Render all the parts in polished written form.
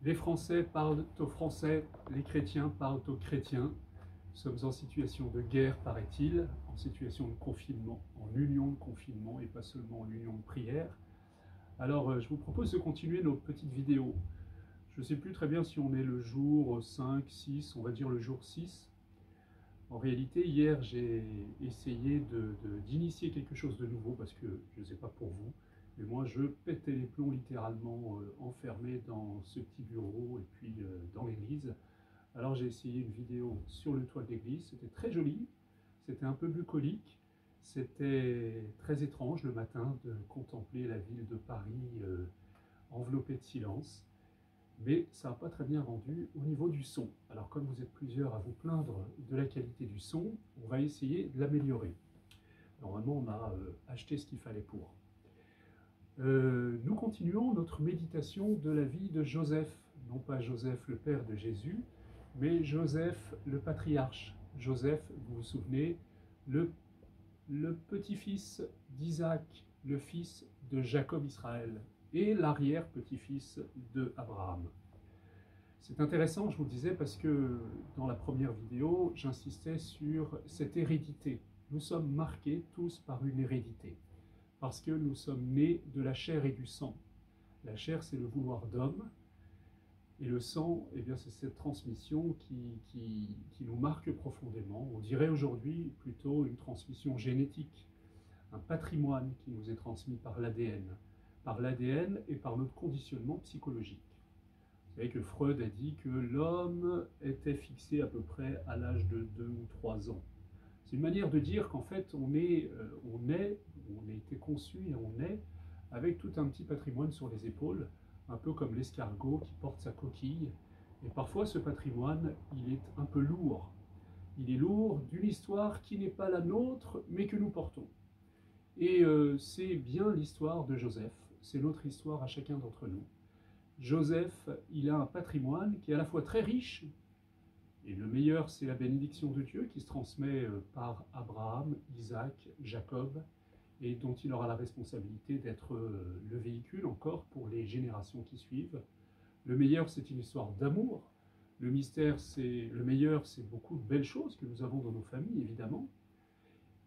Les Français parlent aux Français, les chrétiens parlent aux chrétiens. Nous sommes en situation de guerre, paraît-il, en situation de confinement, en union de confinement et pas seulement en union de prière. Alors, je vous propose de continuer nos petites vidéos. Je ne sais plus très bien si on est le jour 5, 6, on va dire le jour 6. En réalité, hier, j'ai essayé d'initier quelque chose de nouveau parce que je ne sais pas pour vous, mais moi, je pétais les plombs littéralement enfermé dans ce petit bureau et puis dans l'église. Alors, j'ai essayé une vidéo sur le toit de l'église. C'était très joli, c'était un peu bucolique, c'était très étrange le matin de contempler la ville de Paris enveloppée de silence. Mais ça n'a pas très bien rendu au niveau du son. Alors comme vous êtes plusieurs à vous plaindre de la qualité du son, on va essayer de l'améliorer. Normalement, on a acheté ce qu'il fallait pour. Nous continuons notre méditation de la vie de Joseph. Non pas Joseph le père de Jésus, mais Joseph le patriarche. Joseph, vous vous souvenez, le petit-fils d'Isaac, le fils de Jacob Israël, et l'arrière-petit-fils de Abraham. C'est intéressant, je vous le disais, parce que dans la première vidéo, j'insistais sur cette hérédité. Nous sommes marqués tous par une hérédité, parce que nous sommes nés de la chair et du sang. La chair, c'est le vouloir d'homme, et le sang, eh bien, c'est cette transmission qui nous marque profondément. On dirait aujourd'hui plutôt une transmission génétique, un patrimoine qui nous est transmis par l'ADN et par notre conditionnement psychologique. Vous savez que Freud a dit que l'homme était fixé à peu près à l'âge de 2 ou 3 ans. C'est une manière de dire qu'en fait on a été conçu et on est avec tout un petit patrimoine sur les épaules, un peu comme l'escargot qui porte sa coquille. Et parfois ce patrimoine, il est un peu lourd. Il est lourd d'une histoire qui n'est pas la nôtre, mais que nous portons. Et c'est bien l'histoire de Joseph, c'est notre histoire à chacun d'entre nous. Joseph, il a un patrimoine qui est à la fois très riche, et le meilleur, c'est la bénédiction de Dieu qui se transmet par Abraham, Isaac, Jacob, et dont il aura la responsabilité d'être le véhicule encore pour les générations qui suivent. Le meilleur, c'est une histoire d'amour. Le meilleur, c'est beaucoup de belles choses que nous avons dans nos familles, évidemment.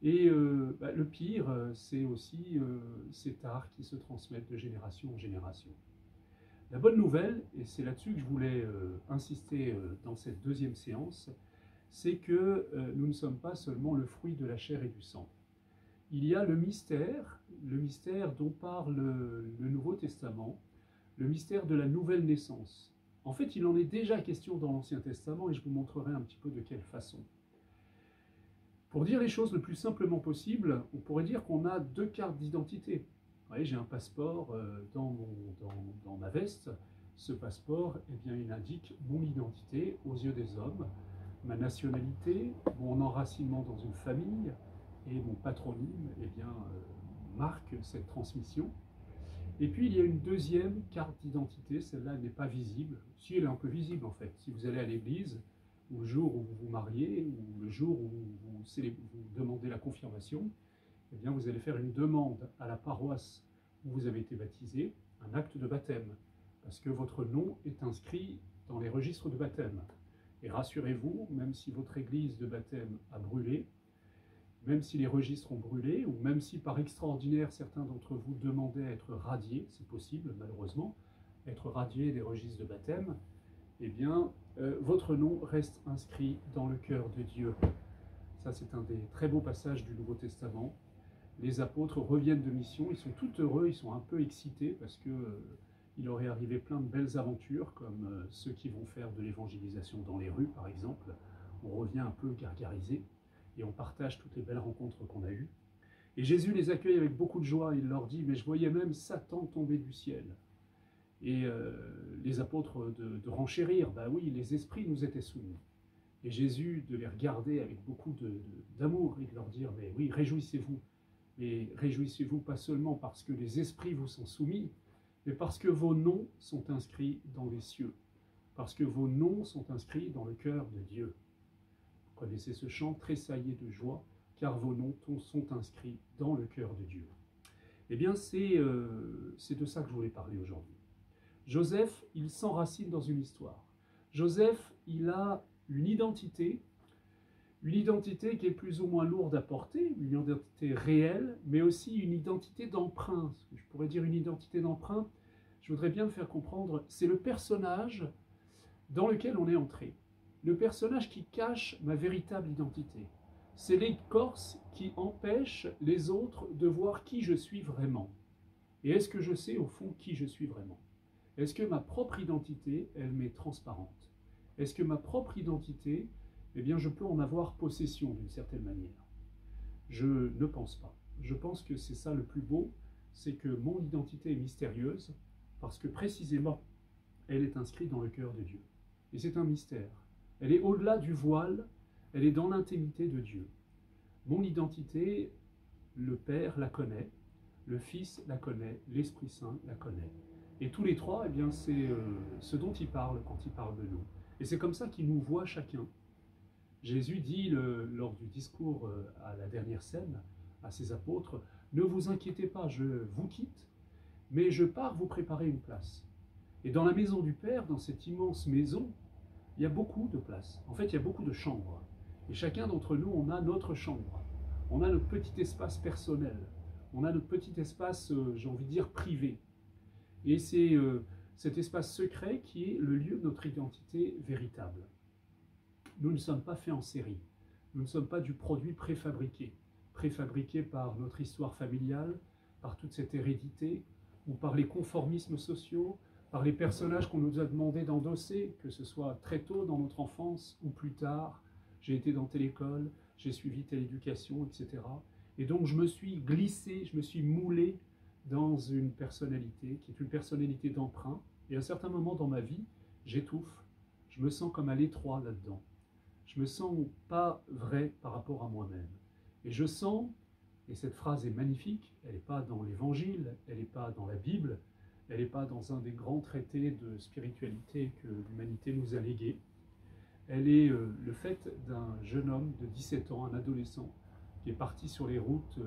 Et le pire, c'est aussi ces tares qui se transmettent de génération en génération. La bonne nouvelle, et c'est là-dessus que je voulais insister dans cette deuxième séance, c'est que nous ne sommes pas seulement le fruit de la chair et du sang. Il y a le mystère dont parle le Nouveau Testament, le mystère de la nouvelle naissance. En fait, il en est déjà question dans l'Ancien Testament et je vous montrerai un petit peu de quelle façon. Pour dire les choses le plus simplement possible, on pourrait dire qu'on a 2 cartes d'identité. J'ai un passeport dans ma veste. Ce passeport, eh bien, il indique mon identité aux yeux des hommes, ma nationalité, mon enracinement dans une famille et mon patronyme marque cette transmission. Et puis il y a une deuxième carte d'identité, celle-là n'est pas visible. Si, elle est un peu visible en fait. Si vous allez à l'église, ou le jour où vous vous mariez, ou le jour où vous demandez la confirmation, eh bien, vous allez faire une demande à la paroisse où vous avez été baptisé, un acte de baptême, parce que votre nom est inscrit dans les registres de baptême. Et rassurez-vous, même si votre église de baptême a brûlé, même si les registres ont brûlé, ou même si par extraordinaire certains d'entre vous demandaient à être radiés, c'est possible malheureusement, être radiés des registres de baptême, eh bien, votre nom reste inscrit dans le cœur de Dieu. Ça, c'est un des très beaux passages du Nouveau Testament. Les apôtres reviennent de mission, ils sont tout heureux, ils sont un peu excités parce que il aurait arrivé plein de belles aventures, comme ceux qui vont faire de l'évangélisation dans les rues, par exemple. On revient un peu gargarisé et on partage toutes les belles rencontres qu'on a eues. Et Jésus les accueille avec beaucoup de joie, il leur dit « Mais je voyais même Satan tomber du ciel ». Et les apôtres de renchérir, bah oui, les esprits nous étaient soumis. Et Jésus de les regarder avec beaucoup d'amour et de leur dire « Mais oui, réjouissez-vous ». Mais réjouissez-vous pas seulement parce que les esprits vous sont soumis, mais parce que vos noms sont inscrits dans les cieux, parce que vos noms sont inscrits dans le cœur de Dieu. Vous connaissez ce chant, tressaillez de joie, car vos noms sont inscrits dans le cœur de Dieu. Eh bien, c'est de ça que je voulais parler aujourd'hui. Joseph, il s'enracine dans une histoire. Joseph, il a une identité qui est plus ou moins lourde à porter, une identité réelle, mais aussi une identité d'emprunt. Je pourrais dire une identité d'emprunt, je voudrais bien le faire comprendre, c'est le personnage dans lequel on est entré. Le personnage qui cache ma véritable identité. C'est l'écorce qui empêche les autres de voir qui je suis vraiment. Et est-ce que je sais au fond qui je suis vraiment? Est-ce que ma propre identité, elle m'est transparente? Est-ce que ma propre identité, eh bien, je peux en avoir possession d'une certaine manière? Je ne pense pas. Je pense que c'est ça le plus beau, c'est que mon identité est mystérieuse, parce que précisément, elle est inscrite dans le cœur de Dieu. Et c'est un mystère. Elle est au-delà du voile, elle est dans l'intimité de Dieu. Mon identité, le Père la connaît, le Fils la connaît, l'Esprit Saint la connaît. Et tous les trois, eh bien, c'est ce dont il parle quand il parle de nous. Et c'est comme ça qu'il nous voit chacun. Jésus dit lors du discours à la dernière scène à ses apôtres, « Ne vous inquiétez pas, je vous quitte, mais je pars vous préparer une place. » Et dans la maison du Père, dans cette immense maison, il y a beaucoup de places. En fait, il y a beaucoup de chambres. Et chacun d'entre nous, on a notre chambre. On a notre petit espace personnel. On a notre petit espace, j'ai envie de dire, privé. Et c'est cet espace secret qui est le lieu de notre identité véritable. Nous ne sommes pas faits en série. Nous ne sommes pas du produit préfabriqué par notre histoire familiale, par toute cette hérédité, ou par les conformismes sociaux, par les personnages qu'on nous a demandé d'endosser, que ce soit très tôt dans notre enfance ou plus tard. J'ai été dans telle école, j'ai suivi telle éducation, etc. Et donc je me suis glissé, je me suis moulé dans une personnalité qui est une personnalité d'emprunt. Et à un certain moment dans ma vie, j'étouffe, je me sens comme à l'étroit là-dedans. Je me sens pas vrai par rapport à moi-même. Et je sens, et cette phrase est magnifique, elle n'est pas dans l'Évangile, elle n'est pas dans la Bible, elle n'est pas dans un des grands traités de spiritualité que l'humanité nous a légués. Elle est le fait d'un jeune homme de 17 ans, un adolescent, qui est parti sur les routes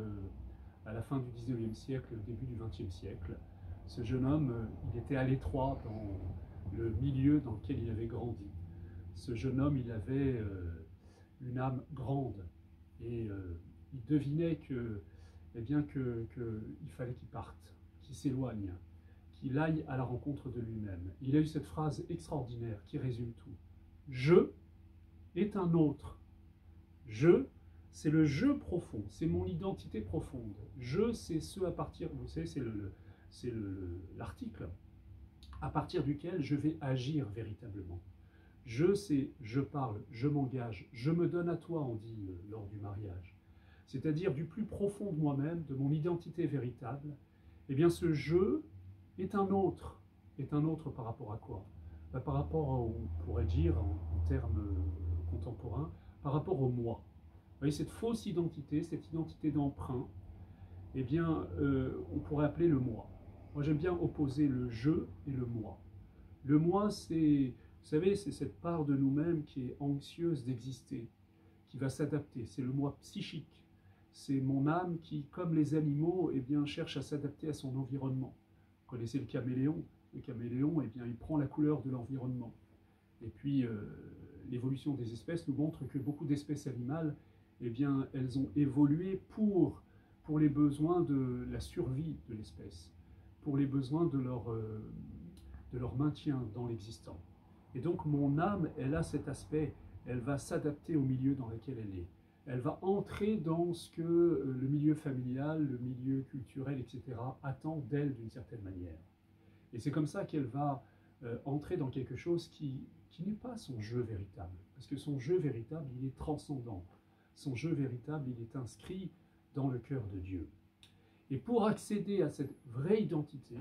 à la fin du 19e siècle, au début du 20e siècle. Ce jeune homme, il était à l'étroit dans le milieu dans lequel il avait grandi. Ce jeune homme, il avait une âme grande et il devinait que, eh bien, il fallait qu'il parte, qu'il s'éloigne, qu'il aille à la rencontre de lui-même. Il a eu cette phrase extraordinaire qui résume tout. Je est un autre. Je, c'est le je profond, c'est mon identité profonde. Je, c'est ce à partir, vous savez, c'est l'article à partir duquel je vais agir véritablement. Je, c'est je parle, je m'engage, je me donne à toi, on dit lors du mariage. C'est-à-dire du plus profond de moi-même, de mon identité véritable, eh bien ce je est un autre. Est un autre par rapport à quoi? Par rapport, on pourrait dire en termes contemporains, par rapport au moi. Vous voyez, cette fausse identité, cette identité d'emprunt, eh bien, on pourrait appeler le moi. Moi, j'aime bien opposer le je et le moi. Le moi, c'est, vous savez, c'est cette part de nous-mêmes qui est anxieuse d'exister, qui va s'adapter. C'est le moi psychique. C'est mon âme qui, comme les animaux, eh bien, cherche à s'adapter à son environnement. Vous connaissez le caméléon. Le caméléon, eh bien, il prend la couleur de l'environnement. Et puis, l'évolution des espèces nous montre que beaucoup d'espèces animales, eh bien, elles ont évolué pour les besoins de la survie de l'espèce, pour les besoins de leur maintien dans l'existant. Et donc, mon âme, elle a cet aspect, elle va s'adapter au milieu dans lequel elle est. Elle va entrer dans ce que le milieu familial, le milieu culturel, etc., attend d'elle d'une certaine manière. Et c'est comme ça qu'elle va entrer dans quelque chose qui n'est pas son jeu véritable. Parce que son jeu véritable, il est transcendant. Son jeu véritable, il est inscrit dans le cœur de Dieu. Et pour accéder à cette vraie identité,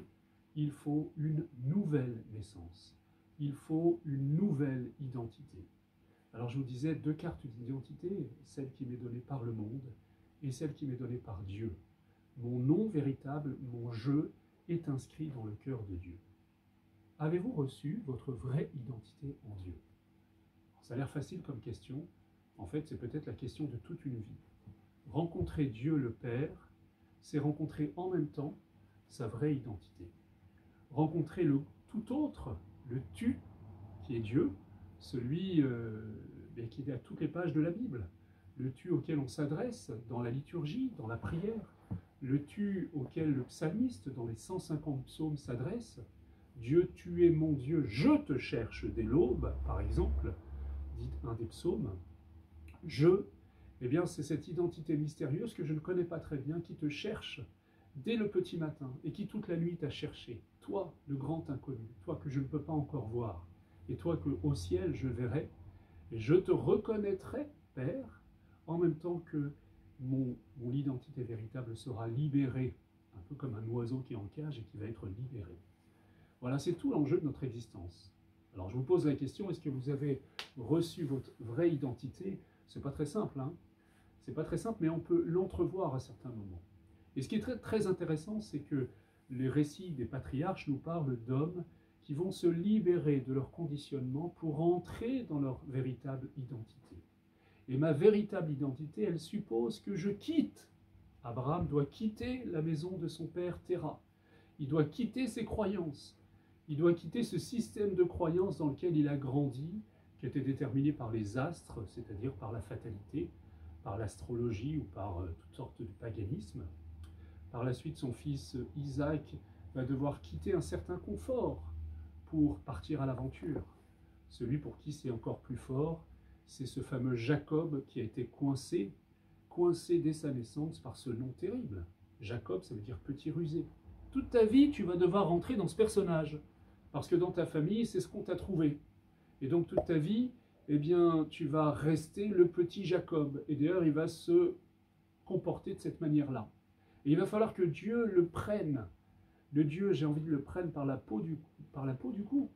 il faut une nouvelle naissance. Il faut une nouvelle identité. Alors je vous disais deux cartes d'identité, celle qui m'est donnée par le monde et celle qui m'est donnée par Dieu. Mon nom véritable, mon je, est inscrit dans le cœur de Dieu. Avez-vous reçu votre vraie identité en Dieu? Ça a l'air facile comme question. En fait, c'est peut-être la question de toute une vie. Rencontrer Dieu le Père, c'est rencontrer en même temps sa vraie identité. Rencontrer tout autre, le tu, qui est Dieu, celui qui est à toutes les pages de la Bible, le tu auquel on s'adresse dans la liturgie, dans la prière, le tu auquel le psalmiste, dans les 150 psaumes, s'adresse. Dieu, tu es mon Dieu, je te cherche dès l'aube, par exemple, dit un des psaumes. Je, eh bien, c'est cette identité mystérieuse que je ne connais pas très bien, qui te cherche dès le petit matin et qui toute la nuit t'a cherché. Toi, le grand inconnu, toi que je ne peux pas encore voir, et toi que au ciel je verrai, et je te reconnaîtrai, Père, en même temps que mon identité véritable sera libérée, un peu comme un oiseau qui est en cage et qui va être libéré. Voilà, c'est tout l'enjeu de notre existence. Alors je vous pose la question, est-ce que vous avez reçu votre vraie identité? C'est pas très simple, hein? C'est pas très simple, mais on peut l'entrevoir à certains moments. Et ce qui est très, très intéressant, c'est que les récits des patriarches nous parlent d'hommes qui vont se libérer de leur conditionnement pour entrer dans leur véritable identité. Et ma véritable identité, elle suppose que je quitte. Abraham doit quitter la maison de son père Téra. Il doit quitter ses croyances. Il doit quitter ce système de croyances dans lequel il a grandi, qui était déterminé par les astres, c'est-à-dire par la fatalité, par l'astrologie ou par toutes sortes de paganisme. Par la suite, son fils Isaac va devoir quitter un certain confort pour partir à l'aventure. Celui pour qui c'est encore plus fort, c'est ce fameux Jacob qui a été coincé dès sa naissance par ce nom terrible. Jacob, ça veut dire petit rusé. Toute ta vie, tu vas devoir rentrer dans ce personnage, parce que dans ta famille, c'est ce qu'on t'a trouvé. Et donc toute ta vie, eh bien, tu vas rester le petit Jacob. Et d'ailleurs, il va se comporter de cette manière-là. Et il va falloir que Dieu le prenne. Le Dieu, j'ai envie de le prenne par la peau du cou,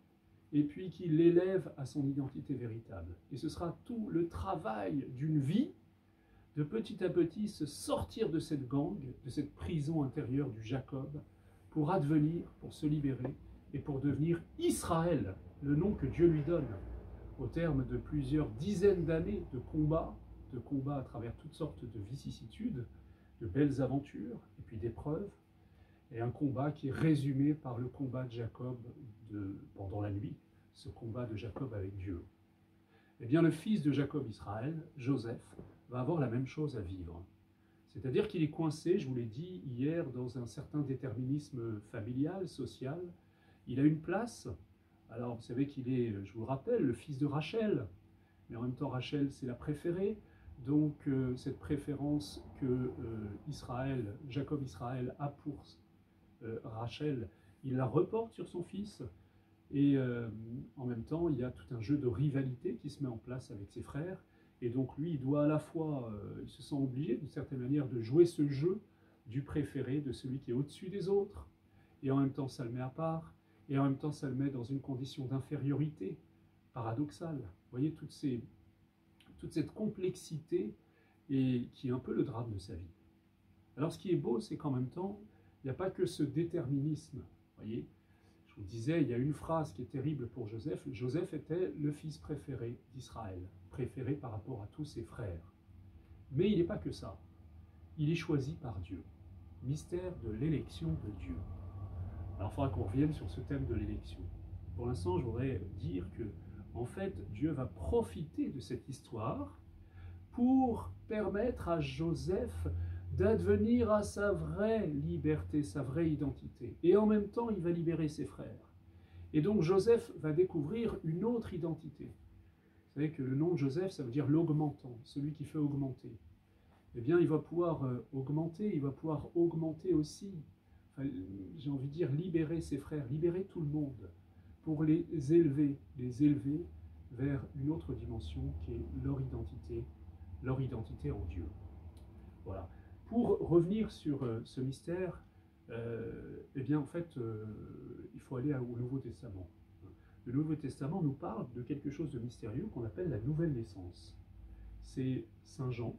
et puis qu'il l'élève à son identité véritable. Et ce sera tout le travail d'une vie, de petit à petit se sortir de cette gangue, de cette prison intérieure du Jacob, pour advenir, pour se libérer, et pour devenir Israël, le nom que Dieu lui donne, au terme de plusieurs dizaines d'années de combats à travers toutes sortes de vicissitudes, de belles aventures, et puis d'épreuves, et un combat qui est résumé par le combat de Jacob pendant la nuit, ce combat de Jacob avec Dieu. Eh bien, le fils de Jacob Israël, Joseph, va avoir la même chose à vivre. C'est-à-dire qu'il est coincé, je vous l'ai dit hier, dans un certain déterminisme familial, social. Il a une place. Alors, vous savez qu'il est, je vous le rappelle, le fils de Rachel. Mais en même temps, Rachel, c'est la préférée. Donc, cette préférence que Jacob Israël a pour Rachel, il la reporte sur son fils. Et en même temps, il y a tout un jeu de rivalité qui se met en place avec ses frères. Et donc lui, il doit à la fois, il se sent obligé d'une certaine manière de jouer ce jeu du préféré, de celui qui est au-dessus des autres. Et en même temps, ça le met à part. Et en même temps, ça le met dans une condition d'infériorité paradoxale. Vous voyez, toute cette complexité et qui est un peu le drame de sa vie. Alors ce qui est beau, c'est qu'en même temps, il n'y a pas que ce déterminisme. Vous voyez, je vous disais, il y a une phrase qui est terrible pour Joseph. Joseph était le fils préféré d'Israël, préféré par rapport à tous ses frères. Mais il n'est pas que ça. Il est choisi par Dieu. Mystère de l'élection de Dieu. Alors il faudra qu'on revienne sur ce thème de l'élection. Pour l'instant, je voudrais dire que, en fait, Dieu va profiter de cette histoire pour permettre à Joseph d'advenir à sa vraie liberté, sa vraie identité. Et en même temps, il va libérer ses frères. Et donc Joseph va découvrir une autre identité. Vous savez que le nom de Joseph, ça veut dire l'augmentant, celui qui fait augmenter. Eh bien, il va pouvoir augmenter aussi, enfin, j'ai envie de dire, libérer ses frères, libérer tout le monde, pour les élever vers une autre dimension qui est leur identité en Dieu. Voilà. Pour revenir sur ce mystère, eh bien, en fait, il faut aller au Nouveau Testament. Le Nouveau Testament nous parle de quelque chose de mystérieux qu'on appelle la nouvelle naissance. C'est Saint Jean,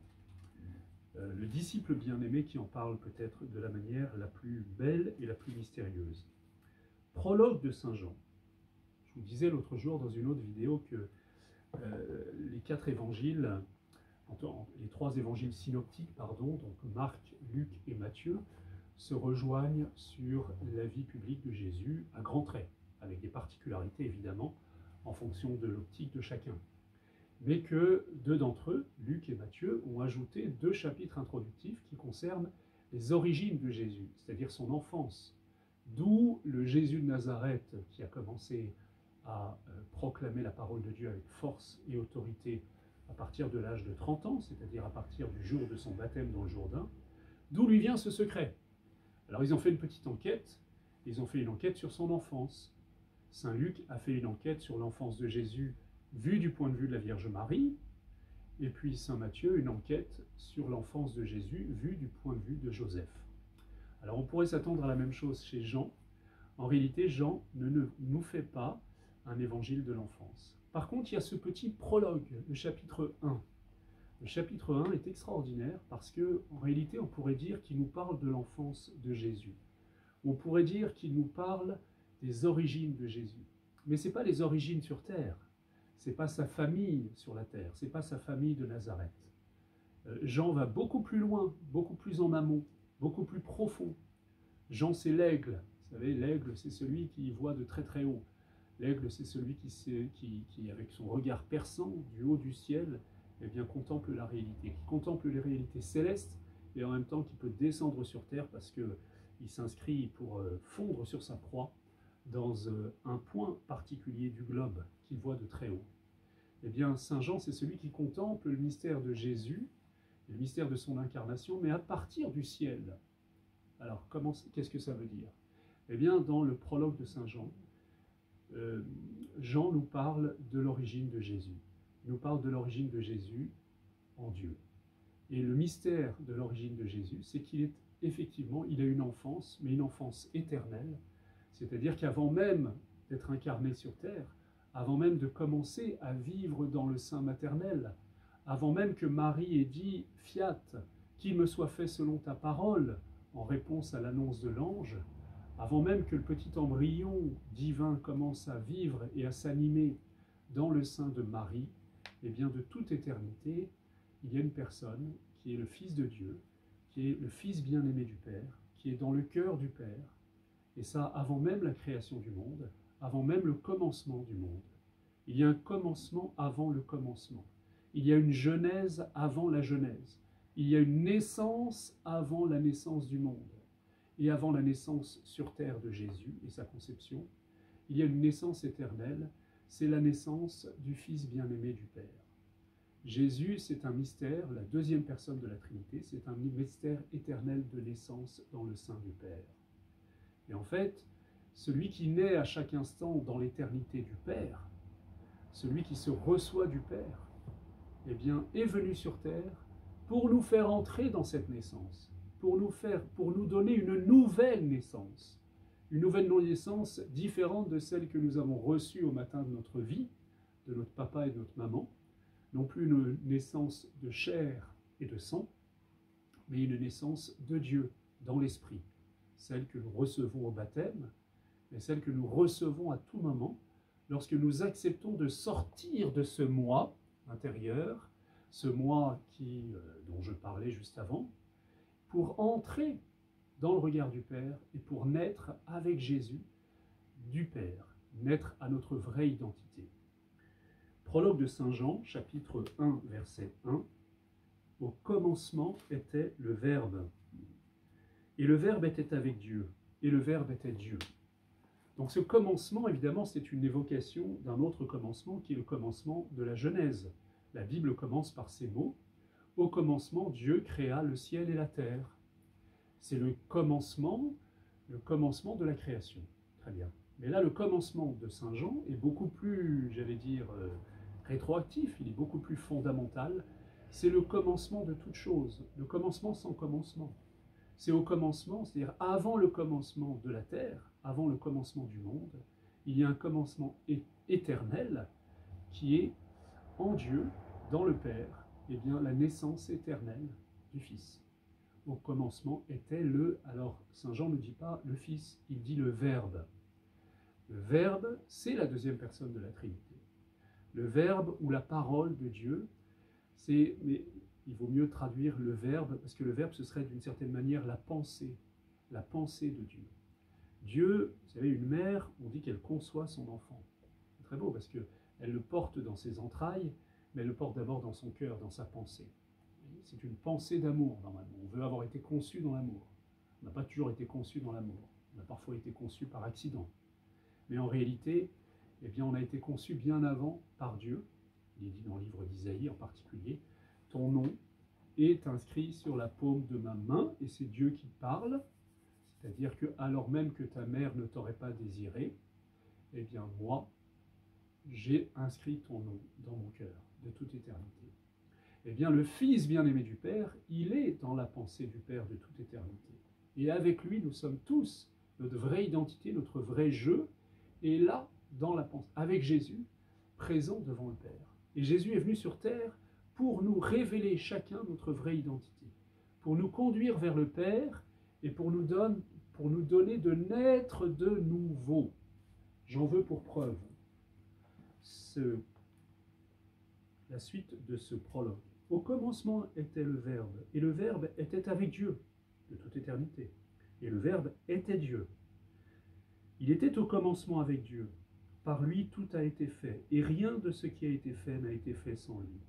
le disciple bien-aimé, qui en parle peut-être de la manière la plus belle et la plus mystérieuse. Prologue de Saint Jean. Je vous disais l'autre jour dans une autre vidéo que les 4 évangiles, les 3 évangiles synoptiques, donc Marc, Luc et Matthieu, se rejoignent sur la vie publique de Jésus à grands traits. avec des particularités évidemment, en fonction de l'optique de chacun. Mais que deux d'entre eux, Luc et Matthieu, ont ajouté 2 chapitres introductifs qui concernent les origines de Jésus, c'est-à-dire son enfance, d'où le Jésus de Nazareth qui a commencé à proclamer la parole de Dieu avec force et autorité à partir de l'âge de 30 ans, c'est-à-dire à partir du jour de son baptême dans le Jourdain, d'où lui vient ce secret. Alors ils ont fait une petite enquête, ils ont fait une enquête sur son enfance. Saint Luc a fait une enquête sur l'enfance de Jésus vue du point de vue de la Vierge Marie, et puis Saint Matthieu une enquête sur l'enfance de Jésus vue du point de vue de Joseph. Alors on pourrait s'attendre à la même chose chez Jean. En réalité, Jean ne nous fait pas un évangile de l'enfance. Par contre, il y a ce petit prologue, le chapitre 1. Le chapitre 1 est extraordinaire parce que, en réalité, on pourrait dire qu'il nous parle de l'enfance de Jésus. On pourrait dire qu'il nous parle des origines de Jésus. Mais ce n'est pas les origines sur terre. Ce n'est pas sa famille sur la terre. Ce n'est pas sa famille de Nazareth. Jean va beaucoup plus loin, beaucoup plus en amont, beaucoup plus profond. Jean, c'est l'aigle. Vous savez, l'aigle, c'est celui qui voit de très très haut. L'aigle, c'est celui qui, avec son regard perçant du haut du ciel, eh bien, contemple la réalité, qui contemple les réalités célestes et en même temps qui peut descendre sur terre parce qu'il s'inscrit pour fondre sur sa proie dans un point particulier du globe qu'il voit de très haut. Eh bien, Saint Jean, c'est celui qui contemple le mystère de Jésus, le mystère de son incarnation, mais à partir du ciel. Alors, qu'est-ce que ça veut dire? Eh bien, dans le prologue de Saint Jean, Jean nous parle de l'origine de Jésus. Il nous parle de l'origine de Jésus en Dieu. Et le mystère de l'origine de Jésus, c'est qu'il est effectivement, il a une enfance, mais une enfance éternelle. C'est-à-dire qu'avant même d'être incarné sur terre, avant même de commencer à vivre dans le sein maternel, avant même que Marie ait dit « Fiat, qu'il me soit fait selon ta parole » en réponse à l'annonce de l'ange, avant même que le petit embryon divin commence à vivre et à s'animer dans le sein de Marie, eh bien de toute éternité, il y a une personne qui est le Fils de Dieu, qui est le Fils bien-aimé du Père, qui est dans le cœur du Père, et ça avant même la création du monde, avant même le commencement du monde. Il y a un commencement avant le commencement. Il y a une genèse avant la genèse. Il y a une naissance avant la naissance du monde. Et avant la naissance sur terre de Jésus et sa conception, il y a une naissance éternelle, c'est la naissance du Fils bien-aimé du Père. Jésus, c'est un mystère, la deuxième personne de la Trinité, c'est un mystère éternel de naissance dans le sein du Père. Et en fait, celui qui naît à chaque instant dans l'éternité du Père, celui qui se reçoit du Père, eh bien, est venu sur terre pour nous faire entrer dans cette naissance. Pour nous donner une nouvelle naissance différente de celle que nous avons reçue au matin de notre vie, de notre papa et de notre maman, non plus une naissance de chair et de sang, mais une naissance de Dieu dans l'esprit, celle que nous recevons au baptême, mais celle que nous recevons à tout moment lorsque nous acceptons de sortir de ce moi intérieur, ce moi dont je parlais juste avant, pour entrer dans le regard du Père et pour naître avec Jésus du Père, naître à notre vraie identité. Prologue de Saint Jean, chapitre 1, verset 1. Au commencement était le Verbe, et le Verbe était avec Dieu, et le Verbe était Dieu. Donc ce commencement, évidemment, c'est une évocation d'un autre commencement qui est le commencement de la Genèse. La Bible commence par ces mots. Au commencement, Dieu créa le ciel et la terre. C'est le commencement de la création. Très bien. Mais là, le commencement de Saint Jean est beaucoup plus, j'allais dire, rétroactif, il est beaucoup plus fondamental. C'est le commencement de toute chose, le commencement sans commencement. C'est au commencement, c'est-à-dire avant le commencement de la terre, avant le commencement du monde, il y a un commencement éternel qui est en Dieu, dans le Père, eh bien, la naissance éternelle du Fils. Au commencement était alors Saint Jean ne dit pas le Fils, il dit le Verbe. Le Verbe, c'est la deuxième personne de la Trinité. Le Verbe ou la parole de Dieu, mais il vaut mieux traduire le Verbe, parce que le Verbe, ce serait d'une certaine manière la pensée de Dieu. Dieu, vous savez, une mère, on dit qu'elle conçoit son enfant. C'est très beau parce qu'elle le porte dans ses entrailles, mais elle le porte d'abord dans son cœur, dans sa pensée. C'est une pensée d'amour, normalement. On veut avoir été conçu dans l'amour. On n'a pas toujours été conçu dans l'amour. On a parfois été conçu par accident. Mais en réalité, eh bien, on a été conçu bien avant par Dieu. Il est dit dans le livre d'Isaïe en particulier, « Ton nom est inscrit sur la paume de ma main » et c'est Dieu qui parle. C'est-à-dire que alors même que ta mère ne t'aurait pas désiré, eh bien moi, j'ai inscrit ton nom dans mon cœur de toute éternité. Eh bien le Fils bien-aimé du Père, il est dans la pensée du Père de toute éternité. Et avec lui, nous sommes tous, notre vraie identité, notre vrai jeu, est là, dans la pensée, avec Jésus, présent devant le Père. Et Jésus est venu sur terre pour nous révéler chacun notre vraie identité, pour nous conduire vers le Père, et pour nous donner de naître de nouveau. J'en veux pour preuve la suite de ce prologue. Au commencement était le Verbe, et le Verbe était avec Dieu, de toute éternité. Et le Verbe était Dieu. Il était au commencement avec Dieu. Par lui, tout a été fait, et rien de ce qui a été fait n'a été fait sans lui.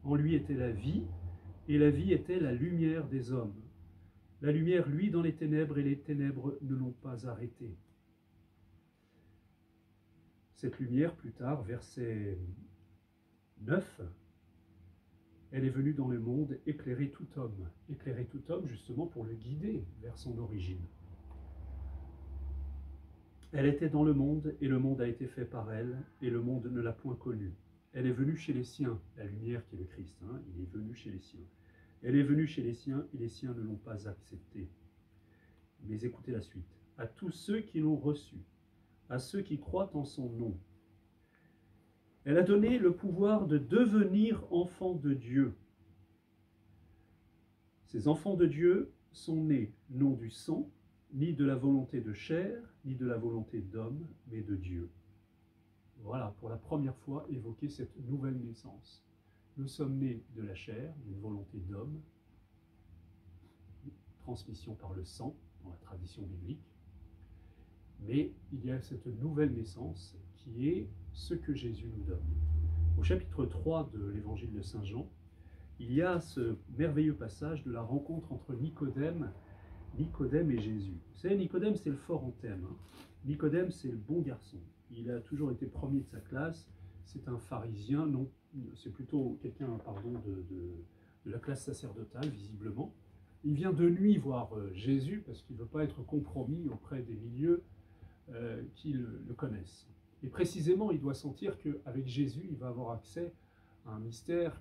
En lui était la vie, et la vie était la lumière des hommes. La lumière luit dans les ténèbres et les ténèbres ne l'ont pas arrêtée. Cette lumière, plus tard, verset 9, elle est venue dans le monde éclairer tout homme justement pour le guider vers son origine. Elle était dans le monde et le monde a été fait par elle et le monde ne l'a point connue. Elle est venue chez les siens, la lumière qui est le Christ, il est venu chez les siens. Elle est venue chez les siens et les siens ne l'ont pas acceptée. Mais écoutez la suite. À tous ceux qui l'ont reçue, à ceux qui croient en son nom, elle a donné le pouvoir de devenir enfants de Dieu. Ces enfants de Dieu sont nés non du sang, ni de la volonté de chair, ni de la volonté d'homme, mais de Dieu. Voilà, pour la première fois, évoquer cette nouvelle naissance. Nous sommes nés de la chair, d'une volonté d'homme, transmission par le sang, dans la tradition biblique. Mais il y a cette nouvelle naissance qui est ce que Jésus nous donne. Au chapitre 3 de l'évangile de Saint Jean, il y a ce merveilleux passage de la rencontre entre Nicodème et Jésus. Vous savez, Nicodème, c'est le fort en thème. Nicodème, c'est le bon garçon. Il a toujours été premier de sa classe. C'est un pharisien, non, c'est plutôt quelqu'un, de la classe sacerdotale, visiblement. Il vient de nuit voir Jésus parce qu'il ne veut pas être compromis auprès des milieux qui le connaissent. Et précisément, il doit sentir qu'avec Jésus, il va avoir accès à un mystère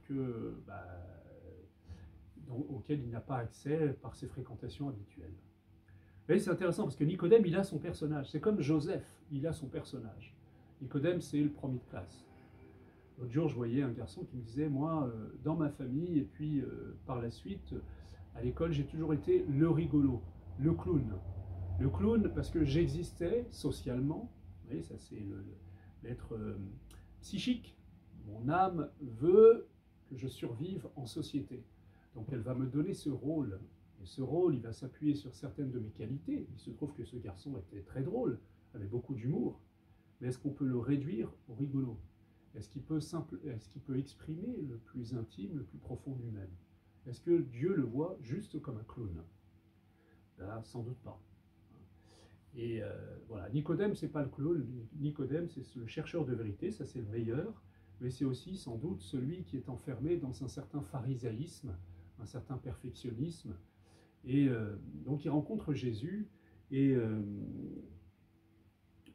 auquel il n'a pas accès par ses fréquentations habituelles. Et c'est intéressant parce que Nicodème, il a son personnage. C'est comme Joseph, il a son personnage. Nicodème, c'est le premier de classe. L'autre jour, je voyais un garçon qui me disait, moi, dans ma famille, et puis par la suite, à l'école, j'ai toujours été le rigolo, le clown. Le clown parce que j'existais socialement, vous voyez, ça c'est l'être psychique. Mon âme veut que je survive en société. Donc elle va me donner ce rôle. Et ce rôle, il va s'appuyer sur certaines de mes qualités. Il se trouve que ce garçon était très drôle, avait beaucoup d'humour. Mais est-ce qu'on peut le réduire au rigolo? Est-ce qu'il peut exprimer le plus intime, le plus profond de lui-même? Est-ce que Dieu le voit juste comme un clown? Là, sans doute pas. Et voilà, Nicodème, c'est pas le clown. Nicodème, c'est le chercheur de vérité, ça c'est le meilleur. Mais c'est aussi sans doute celui qui est enfermé dans un certain pharisaïsme, un certain perfectionnisme. Et donc il rencontre Jésus, et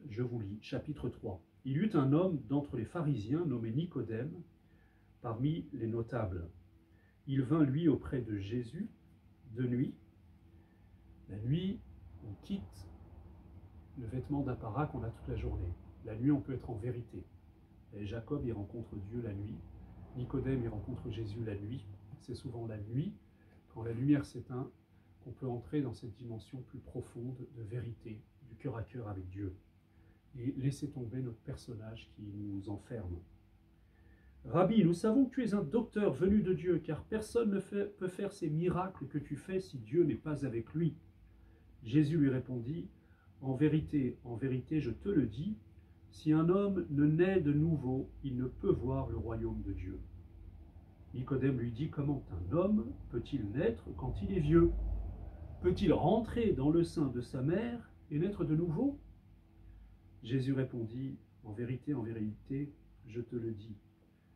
je vous lis, chapitre 3. Il y eut un homme d'entre les pharisiens nommé Nicodème, parmi les notables. Il vint, lui, auprès de Jésus de nuit. La nuit, on quitte le vêtement d'apparat qu'on a toute la journée. La nuit, on peut être en vérité. Et Jacob, il rencontre Dieu la nuit. Nicodème, il rencontre Jésus la nuit. C'est souvent la nuit, quand la lumière s'éteint, qu'on peut entrer dans cette dimension plus profonde de vérité, du cœur à cœur avec Dieu, et laisser tomber notre personnage qui nous enferme. Rabbi, nous savons que tu es un docteur venu de Dieu, car personne ne peut faire ces miracles que tu fais si Dieu n'est pas avec lui. Jésus lui répondit, en vérité, je te le dis, si un homme ne naît de nouveau, il ne peut voir le royaume de Dieu. » Nicodème lui dit, « Comment un homme peut-il naître quand il est vieux? Peut-il rentrer dans le sein de sa mère et naître de nouveau ?» Jésus répondit, « En vérité, je te le dis,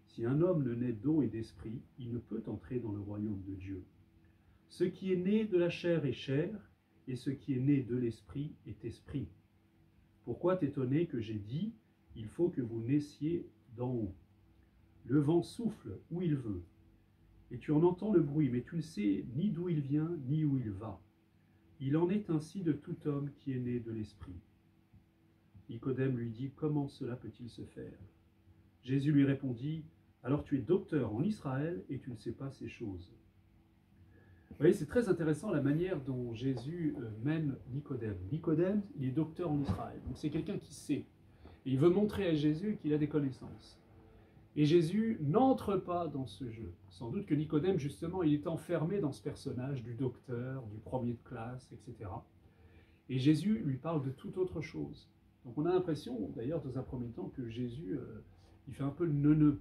si un homme ne naît d'eau et d'esprit, il ne peut entrer dans le royaume de Dieu. Ce qui est né de la chair est chair, et ce qui est né de l'esprit est esprit. Pourquoi t'étonner que j'ai dit, il faut que vous naissiez d'en haut? Le vent souffle où il veut, et tu en entends le bruit, mais tu ne sais ni d'où il vient, ni où il va. Il en est ainsi de tout homme qui est né de l'esprit. » Nicodème lui dit, « Comment cela peut-il se faire ?» Jésus lui répondit, « Alors tu es docteur en Israël et tu ne sais pas ces choses. » Vous voyez, c'est très intéressant la manière dont Jésus mène Nicodème. Nicodème, il est docteur en Israël, donc c'est quelqu'un qui sait. Et il veut montrer à Jésus qu'il a des connaissances. Et Jésus n'entre pas dans ce jeu. Sans doute que Nicodème, justement, il est enfermé dans ce personnage du docteur, du premier de classe, etc. Et Jésus lui parle de toute autre chose. Donc on a l'impression, d'ailleurs, dans un premier temps, que Jésus, il fait un peu le neuneu.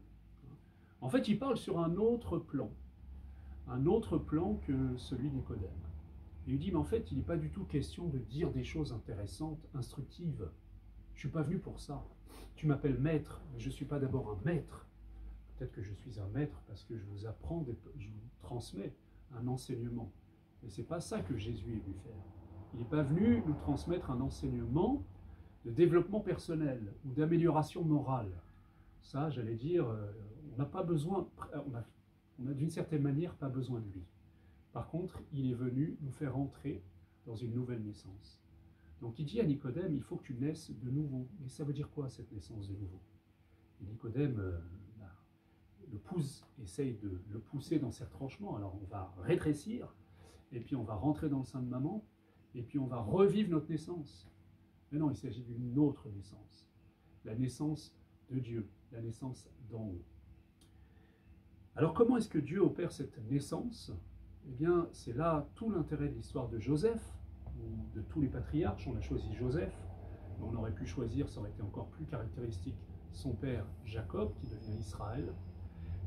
En fait, il parle sur un autre plan que celui de Nicodème. Il lui dit, mais en fait, il n'est pas du tout question de dire des choses intéressantes, instructives. Je ne suis pas venu pour ça. Tu m'appelles maître, mais je ne suis pas d'abord un maître. Peut-être que je suis un maître parce que je vous apprends, je vous transmets un enseignement. Mais ce n'est pas ça que Jésus est venu faire. Il n'est pas venu nous transmettre un enseignement de développement personnel ou d'amélioration morale. Ça, j'allais dire, on n'a pas besoin, on a d'une certaine manière pas besoin de lui. Par contre, il est venu nous faire entrer dans une nouvelle naissance. Donc il dit à Nicodème, il faut que tu naisses de nouveau. Mais ça veut dire quoi cette naissance de nouveau? Et Nicodème essaye de le pousser dans ses retranchements. Alors on va rétrécir, et puis on va rentrer dans le sein de maman, et puis on va revivre notre naissance. Mais non, il s'agit d'une autre naissance. La naissance de Dieu, la naissance d'en haut. Alors comment est-ce que Dieu opère cette naissance? Eh bien, c'est là tout l'intérêt de l'histoire de Joseph, ou de tous les patriarches. On a choisi Joseph, mais on aurait pu choisir, ça aurait été encore plus caractéristique, son père Jacob, qui devient Israël.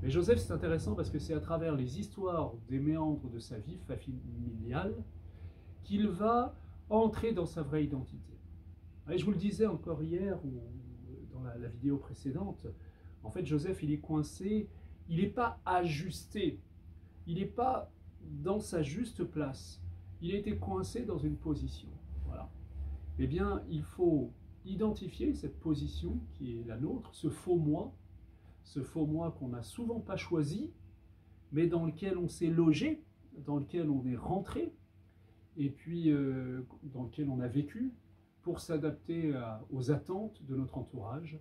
Mais Joseph, c'est intéressant parce que c'est à travers les histoires des méandres de sa vie familiale qu'il va entrer dans sa vraie identité. Et je vous le disais encore hier, ou dans la vidéo précédente, en fait, Joseph, il est coincé, il n'est pas ajusté, il n'est pas dans sa juste place, il a été coincé dans une position. Voilà. Eh bien, il faut identifier cette position qui est la nôtre, ce faux moi qu'on n'a souvent pas choisi, mais dans lequel on s'est logé, dans lequel on est rentré, et puis dans lequel on a vécu, pour s'adapter aux attentes de notre entourage.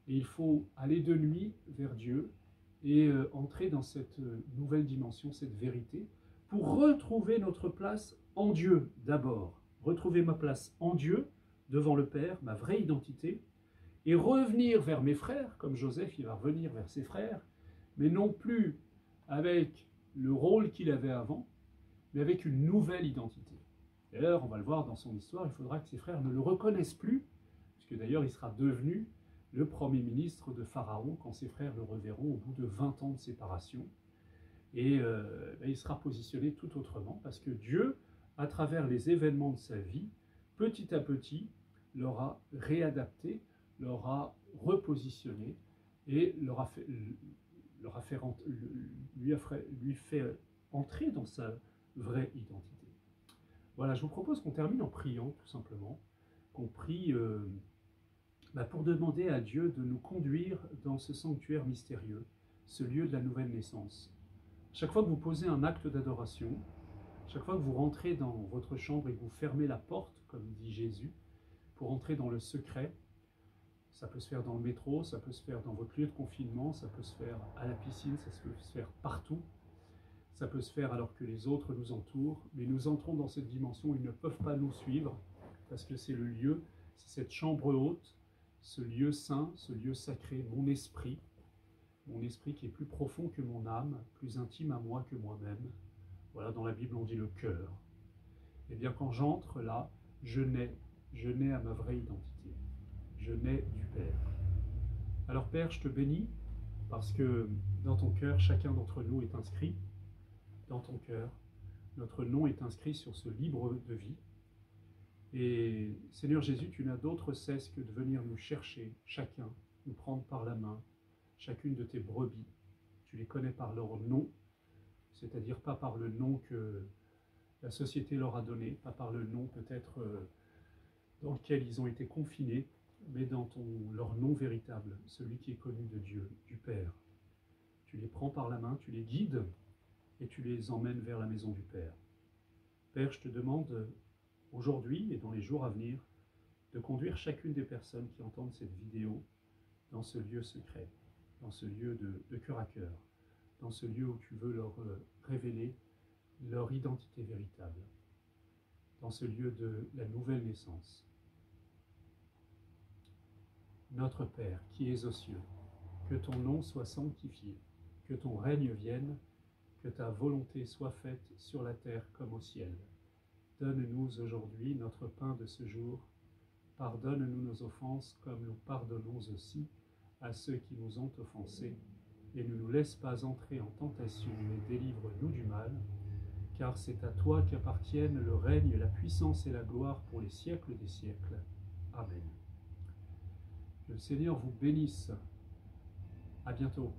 Et il faut aller de nuit vers Dieu et entrer dans cette nouvelle dimension, cette vérité, pour retrouver notre place en Dieu d'abord. Retrouver ma place en Dieu, devant le Père, ma vraie identité, et revenir vers mes frères, comme Joseph, il va revenir vers ses frères, mais non plus avec le rôle qu'il avait avant, mais avec une nouvelle identité. D'ailleurs, on va le voir dans son histoire, il faudra que ses frères ne le reconnaissent plus, puisque d'ailleurs il sera devenu le premier ministre de Pharaon quand ses frères le reverront au bout de 20 ans de séparation. Et il sera positionné tout autrement, parce que Dieu, à travers les événements de sa vie, petit à petit, l'aura réadapté, l'aura repositionné et lui fait entrer dans sa vraie identité. Voilà, je vous propose qu'on termine en priant, tout simplement, qu'on prie pour demander à Dieu de nous conduire dans ce sanctuaire mystérieux, ce lieu de la nouvelle naissance. Chaque fois que vous posez un acte d'adoration, chaque fois que vous rentrez dans votre chambre et que vous fermez la porte, comme dit Jésus, pour entrer dans le secret, ça peut se faire dans le métro, ça peut se faire dans votre lieu de confinement, ça peut se faire à la piscine, ça peut se faire partout. Ça peut se faire alors que les autres nous entourent, mais nous entrons dans cette dimension où ils ne peuvent pas nous suivre, parce que c'est le lieu, c'est cette chambre haute, ce lieu saint, ce lieu sacré, mon esprit qui est plus profond que mon âme, plus intime à moi que moi-même. Voilà, dans la Bible on dit le cœur. Eh bien quand j'entre là, je nais je nais à ma vraie identité. Je nais du Père. Alors Père, je te bénis parce que dans ton cœur, chacun d'entre nous est inscrit. Dans ton cœur, notre nom est inscrit sur ce livre de vie. Et Seigneur Jésus, tu n'as d'autre cesse que de venir nous chercher, chacun, nous prendre par la main, chacune de tes brebis. Tu les connais par leur nom, c'est-à-dire pas par le nom que la société leur a donné, pas par le nom peut-être dans lequel ils ont été confinés, mais dans leur nom véritable, celui qui est connu de Dieu, du Père. Tu les prends par la main, tu les guides et tu les emmènes vers la maison du Père. Père, je te demande aujourd'hui et dans les jours à venir de conduire chacune des personnes qui entendent cette vidéo dans ce lieu secret, dans ce lieu de cœur à cœur, dans ce lieu où tu veux leur révéler leur identité véritable, dans ce lieu de la nouvelle naissance. Notre Père, qui es aux cieux, que ton nom soit sanctifié, que ton règne vienne, que ta volonté soit faite sur la terre comme au ciel. Donne-nous aujourd'hui notre pain de ce jour. Pardonne-nous nos offenses comme nous pardonnons aussi à ceux qui nous ont offensés. Et ne nous laisse pas entrer en tentation, mais délivre-nous du mal. Car c'est à toi qu'appartiennent le règne, la puissance et la gloire pour les siècles des siècles. Amen. Que le Seigneur vous bénisse. À bientôt.